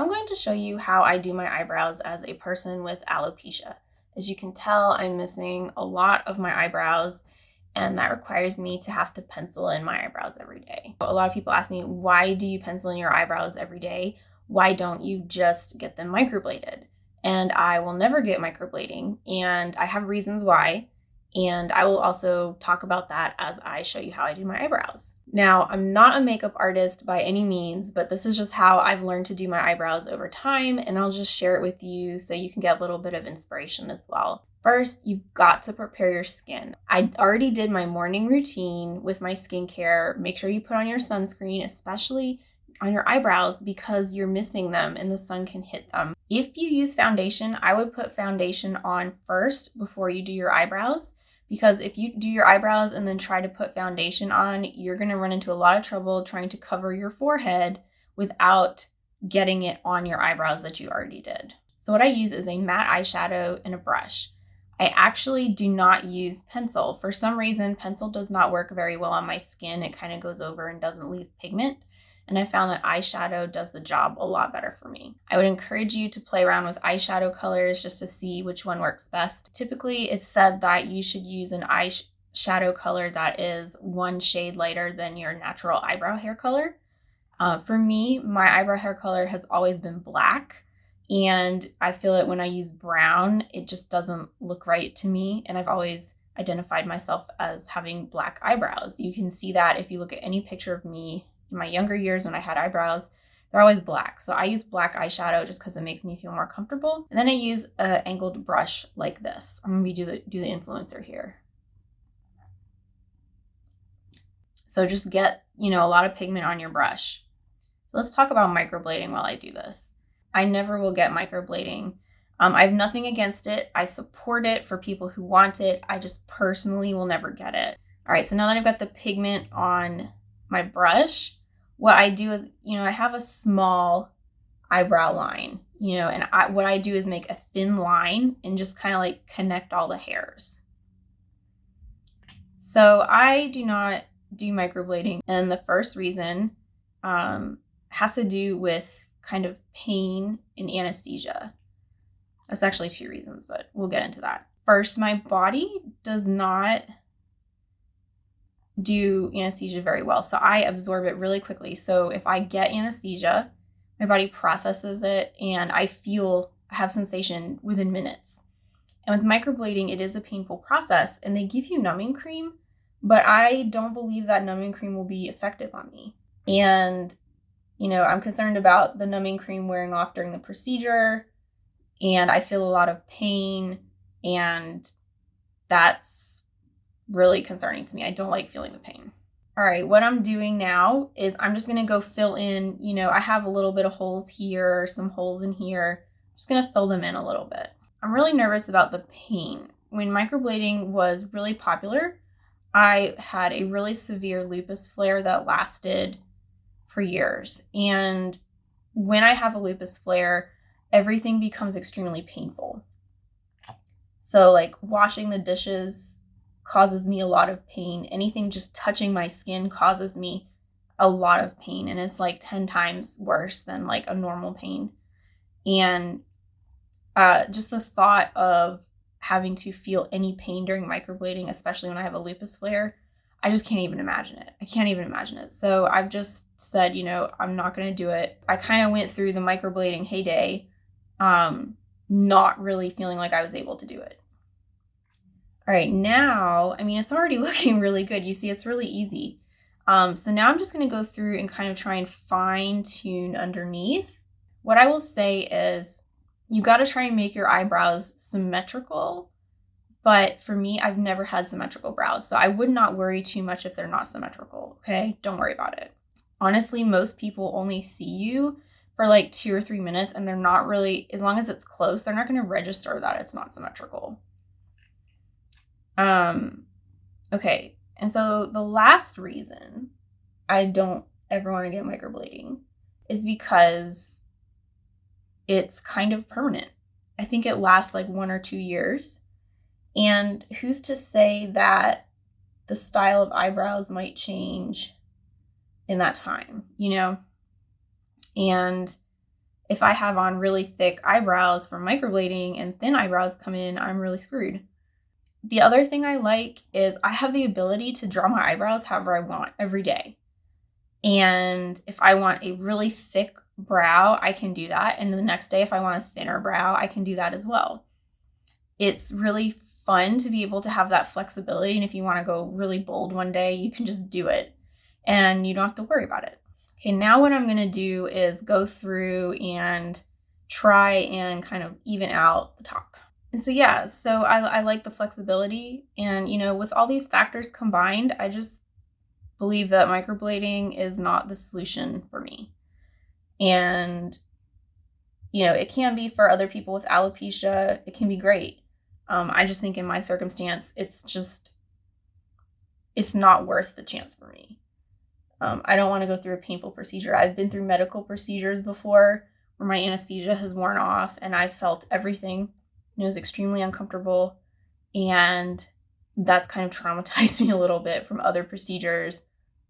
I'm going to show you how I do my eyebrows as a person with alopecia. As you can tell, I'm missing a lot of my eyebrows, and that requires me to have to pencil in my eyebrows every day. A lot of people ask me, why do you pencil in your eyebrows every day? Why don't you just get them microbladed? And I will never get microblading, and I have reasons why. And I will also talk about that as I show you how I do my eyebrows. Now, I'm not a makeup artist by any means, but this is just how I've learned to do my eyebrows over time, and I'll just share it with you so you can get a little bit of inspiration as well. First, you've got to prepare your skin. I already did my morning routine with my skincare. Make sure you put on your sunscreen, especially on your eyebrows, because you're missing them and the sun can hit them. If you use foundation, I would put foundation on first before you do your eyebrows. Because if you do your eyebrows and then try to put foundation on, you're going to run into a lot of trouble trying to cover your forehead without getting it on your eyebrows that you already did. So what I use is a matte eyeshadow and a brush. I actually do not use pencil. For some reason, pencil does not work very well on my skin. It kind of goes over and doesn't leave pigment. And I found that eyeshadow does the job a lot better for me. I would encourage you to play around with eyeshadow colors just to see which one works best. Typically, it's said that you should use an eyeshadow color that is one shade lighter than your natural eyebrow hair color. For me, my eyebrow hair color has always been black, and I feel that when I use brown, it just doesn't look right to me, and I've always identified myself as having black eyebrows. You can see that if you look at any picture of me in my younger years when I had eyebrows, they're always black. So I use black eyeshadow just because it makes me feel more comfortable. And then I use an angled brush like this. I'm going to do the influencer here. So just get, a lot of pigment on your brush. So let's talk about microblading while I do this. I never will get microblading. I have nothing against it. I support it for people who want it. I just personally will never get it. All right, so now that I've got the pigment on my brush, what I do is, I have a small eyebrow line, and what I do is make a thin line and just kind of like connect all the hairs. So I do not do microblading, and the first reason has to do with kind of pain and anesthesia. That's actually two reasons, but we'll get into that. First, my body does not do anesthesia very well. So I absorb it really quickly. So if I get anesthesia, my body processes it and I have sensation within minutes. And with microblading, it is a painful process and they give you numbing cream, but I don't believe that numbing cream will be effective on me. And, I'm concerned about the numbing cream wearing off during the procedure, and I feel a lot of pain, and that's really concerning to me. I don't like feeling the pain. All right, what I'm doing now is I'm just gonna go fill in, I have a little bit of holes here, some holes in here. I'm just gonna fill them in a little bit. I'm really nervous about the pain. When microblading was really popular, I had a really severe lupus flare that lasted for years. And when I have a lupus flare, everything becomes extremely painful. So like washing the dishes causes me a lot of pain. Anything just touching my skin causes me a lot of pain, and it's like 10 times worse than like a normal pain. And just the thought of having to feel any pain during microblading, especially when I have a lupus flare, I just can't even imagine it. I can't even imagine it. So I've just said, I'm not going to do it. I kind of went through the microblading heyday, not really feeling like I was able to do it. All right, now, it's already looking really good. You see, it's really easy. So now I'm just going to go through and kind of try and fine tune underneath. What I will say is you got to try and make your eyebrows symmetrical. But for me, I've never had symmetrical brows. So I would not worry too much if they're not symmetrical, okay? Don't worry about it. Honestly, most people only see you for like 2 or 3 minutes, and they're not really, as long as it's close, they're not going to register that it's not symmetrical. Okay, and so the last reason I don't ever want to get microblading is because it's kind of permanent. I think it lasts like 1 or 2 years. And who's to say that the style of eyebrows might change in that time, And if I have on really thick eyebrows from microblading and thin eyebrows come in, I'm really screwed. The other thing I like is I have the ability to draw my eyebrows however I want every day. And if I want a really thick brow, I can do that. And the next day, if I want a thinner brow, I can do that as well. It's really fun to be able to have that flexibility. And if you want to go really bold one day, you can just do it and you don't have to worry about it. Okay, now what I'm going to do is go through and try and kind of even out the top. And so, yeah, so I like the flexibility. And, with all these factors combined, I just believe that microblading is not the solution for me. And, it can be for other people with alopecia. It can be great. I just think in my circumstance, it's not worth the chance for me. I don't want to go through a painful procedure. I've been through medical procedures before where my anesthesia has worn off and I felt everything. It was extremely uncomfortable. And that's kind of traumatized me a little bit from other procedures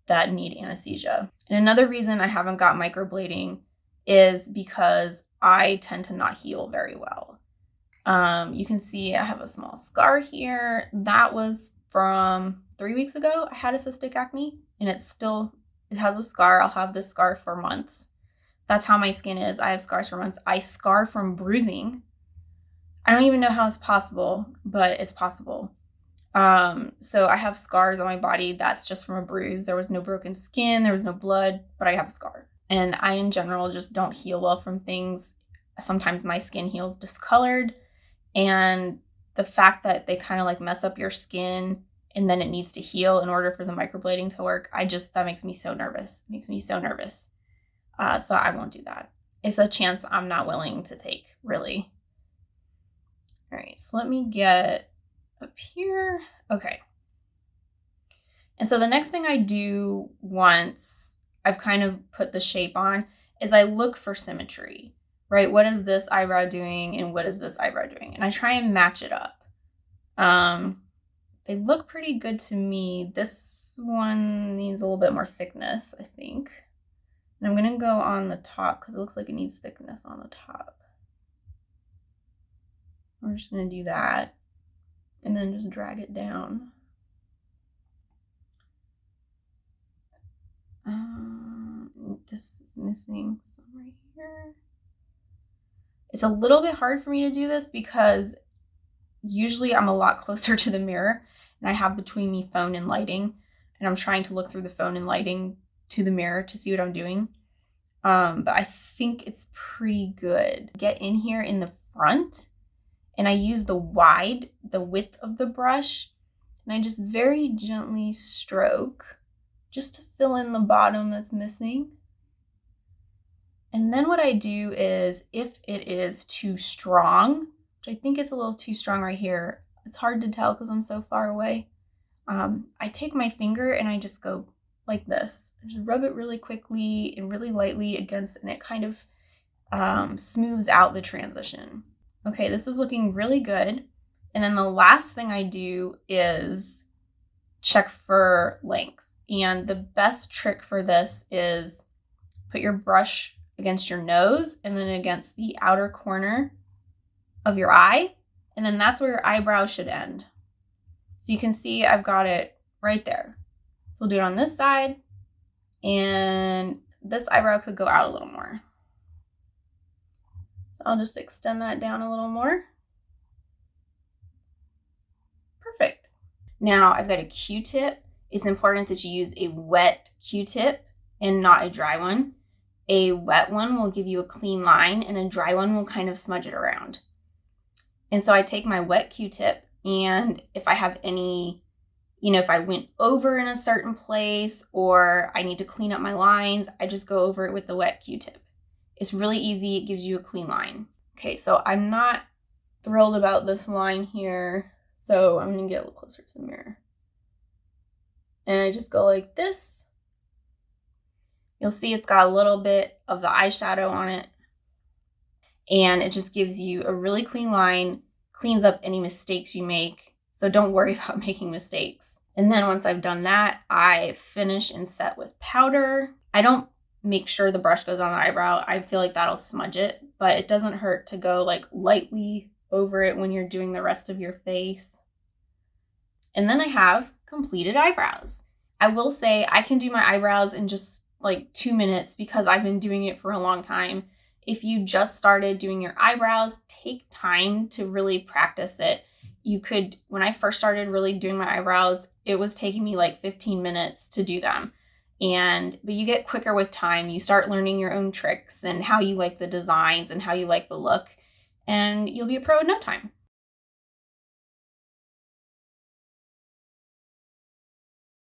that need anesthesia. And another reason I haven't got microblading is because I tend to not heal very well. You can see I have a small scar here. That was from 3 weeks ago. I had a cystic acne and it has a scar. I'll have this scar for months. That's how my skin is. I have scars for months. I scar from bruising. I don't even know how it's possible, but it's possible. So I have scars on my body that's just from a bruise. There was no broken skin, there was no blood, but I have a scar. And I, in general, just don't heal well from things. Sometimes my skin heals discolored. And the fact that they kind of like mess up your skin and then it needs to heal in order for the microblading to work, that makes me so nervous. It makes me so nervous. So I won't do that. It's a chance I'm not willing to take, really. All right, so let me get up here. Okay. And so the next thing I do once I've kind of put the shape on is I look for symmetry, right? What is this eyebrow doing and what is this eyebrow doing? And I try and match it up. They look pretty good to me. This one needs a little bit more thickness, I think. And I'm going to go on the top because it looks like it needs thickness on the top. We're just going to do that and then just drag it down. This is missing some right here. It's a little bit hard for me to do this because usually I'm a lot closer to the mirror and I have between me phone and lighting, and I'm trying to look through the phone and lighting to the mirror to see what I'm doing. But I think it's pretty good. Get in here in the front and I use the width of the brush, and I just very gently stroke just to fill in the bottom that's missing. And then what I do is, if it is too strong, which I think it's a little too strong right here, it's hard to tell because I'm so far away, I take my finger and I just go like this. I just rub it really quickly and really lightly against, and it kind of smooths out the transition. Okay, this is looking really good. And then the last thing I do is check for length. And the best trick for this is put your brush against your nose and then against the outer corner of your eye. And then that's where your eyebrow should end. So you can see I've got it right there. So we'll do it on this side. And this eyebrow could go out a little more. So I'll just extend that down a little more. Perfect. Now I've got a Q-tip. It's important that you use a wet Q-tip and not a dry one. A wet one will give you a clean line and a dry one will kind of smudge it around. And so I take my wet Q-tip, and if I have any, if I went over in a certain place or I need to clean up my lines, I just go over it with the wet Q-tip. It's really easy. It gives you a clean line. Okay, so I'm not thrilled about this line here, so I'm going to get a little closer to the mirror. And I just go like this. You'll see it's got a little bit of the eyeshadow on it. And it just gives you a really clean line, cleans up any mistakes you make. So don't worry about making mistakes. And then once I've done that, I finish and set with powder. I don't make sure the brush goes on the eyebrow. I feel like that'll smudge it, but it doesn't hurt to go like lightly over it when you're doing the rest of your face. And then I have completed eyebrows. I will say I can do my eyebrows in just like 2 minutes because I've been doing it for a long time. If you just started doing your eyebrows, take time to really practice it. You could, when I first started really doing my eyebrows, it was taking me like 15 minutes to do them. But you get quicker with time. You start learning your own tricks and how you like the designs and how you like the look, and you'll be a pro in no time.